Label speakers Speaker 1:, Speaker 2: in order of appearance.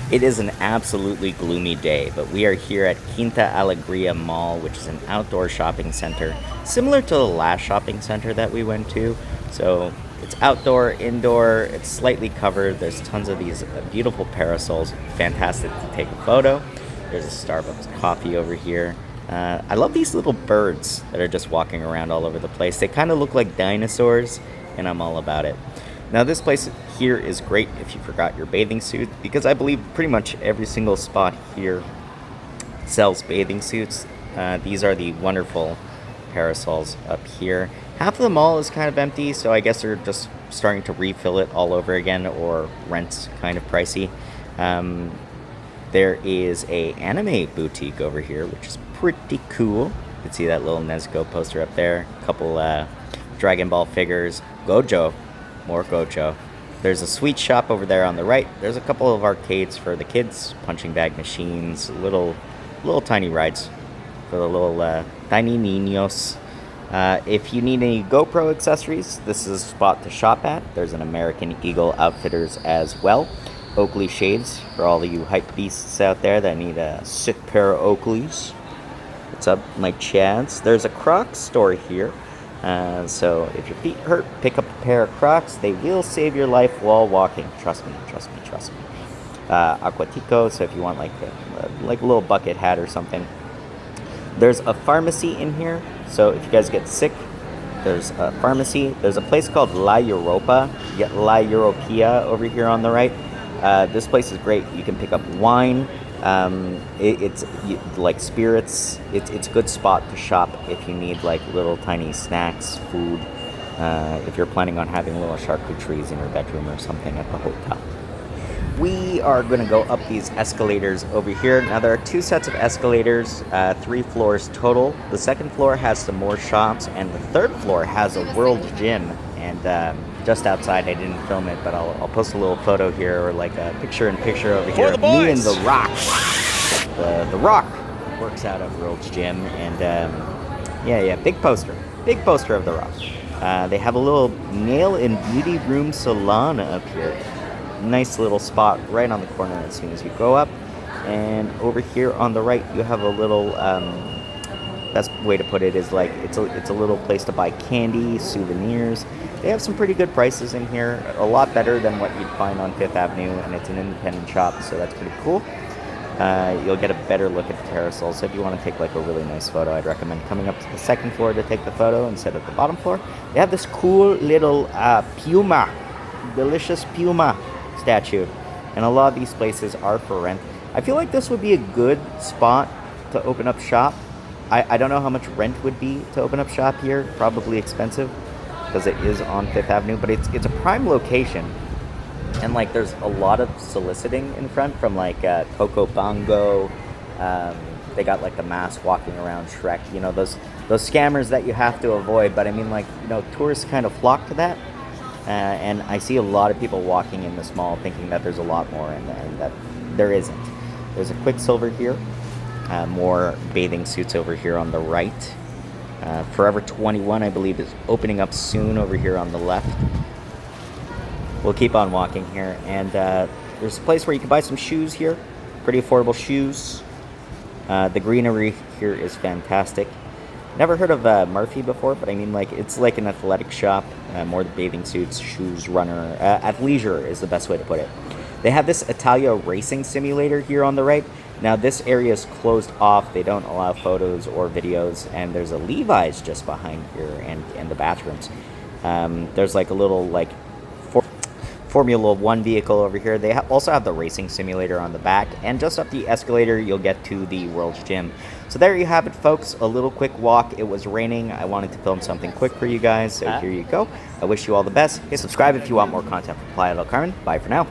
Speaker 1: It is an absolutely gloomy day, but we are here at Quinta Alegria Mall, which is an outdoor shopping center, similar to the last shopping center that we went to. So it's outdoor, indoor, it's slightly covered. There's tons of these beautiful parasols, fantastic to take a photo. There's a Starbucks coffee over here. I love these little birds that are just walking around all over the place. They kind of look like dinosaurs, and I'm all about it. Now this place here is great if you forgot your bathing suit, because I believe pretty much every single spot here sells bathing suits. These are the wonderful parasols up here. Half of the mall is kind of empty, so I guess they're just starting to refill it all over again, or rent's kind of pricey. There is a anime boutique over here, which is pretty cool. You can see that little Nezuko poster up there. A couple Dragon Ball figures. Gojo. More Gojo. There's a sweet shop over there on the right. There's a couple of arcades for the kids, punching bag machines, little tiny rides for the little tiny niños. If you need any GoPro accessories, this is a spot to shop at. There's an American Eagle Outfitters as well. Oakley shades for all of you hype beasts out there that need a sick pair of Oakleys. What's up, my Chads? There's a Crocs store here. So if your feet hurt, pick up a pair of Crocs. They will save your life while walking. Trust me, trust me, trust me. Aquatico, so if you want like a little bucket hat or something. There's a pharmacy in here, so if you guys get sick, there's a pharmacy. There's a place called La Europa, La Europea over here on the right. This place is great. You can pick up wine. It's like spirits. It's a good spot to shop if you need like little tiny snacks, food. If you're planning on having little charcuteries in your bedroom or something at the hotel. We are going to go up these escalators over here. Now there are two sets of escalators, 3 floors total. The second floor has some more shops, and the third floor has a world gym. And just outside, I didn't film it, but I'll post a little photo here, or like a picture-in-picture over here of me and The Rock. The Rock works out at World's Gym, and yeah, big poster of The Rock. They have a little nail and beauty room salon up here. Nice little spot right on the corner as soon as you go up. And over here on the right, you have a little, best way to put it is like, it's a little place to buy candy, souvenirs. They have some pretty good prices in here, a lot better than what you'd find on Fifth Avenue, and it's an independent shop, so that's pretty cool. You'll get a better look at the parasols, so if you want to take like a really nice photo, I'd recommend coming up to the second floor to take the photo instead of the bottom floor. They have this cool little puma, delicious puma statue, and a lot of these places are for rent. I feel like this would be a good spot to open up shop. I don't know how much rent would be to open up shop here, probably expensive, because it is on Fifth Avenue, but it's a prime location, and like there's a lot of soliciting in front from like Coco Bongo. They got like the mask walking around Shrek, you know, those scammers that you have to avoid. But I mean, like, you know, tourists kind of flock to that, and I see a lot of people walking in this mall thinking that there's a lot more, and that there isn't. There's a Quicksilver here, more bathing suits over here on the right. Forever 21, I believe, is opening up soon over here on the left. We'll keep on walking here, and there's a place where you can buy some shoes here. Pretty affordable shoes. The greenery here is fantastic. Never heard of Murphy before, but I mean, like, it's like an athletic shop. More the bathing suits, shoes, runner. Athleisure is the best way to put it. They have this Italia racing simulator here on the right. Now this area is closed off. They don't allow photos or videos, and there's a Levi's just behind here, and the bathrooms. There's like a little like Formula 1 vehicle over here. They also have the racing simulator on the back, and just up the escalator you'll get to the World's Gym. So there you have it, folks. A little quick walk. It was raining. I wanted to film something quick for you guys, so here you go. I wish you all the best. Hey, subscribe if you want more content from Playa del Carmen. Bye for now.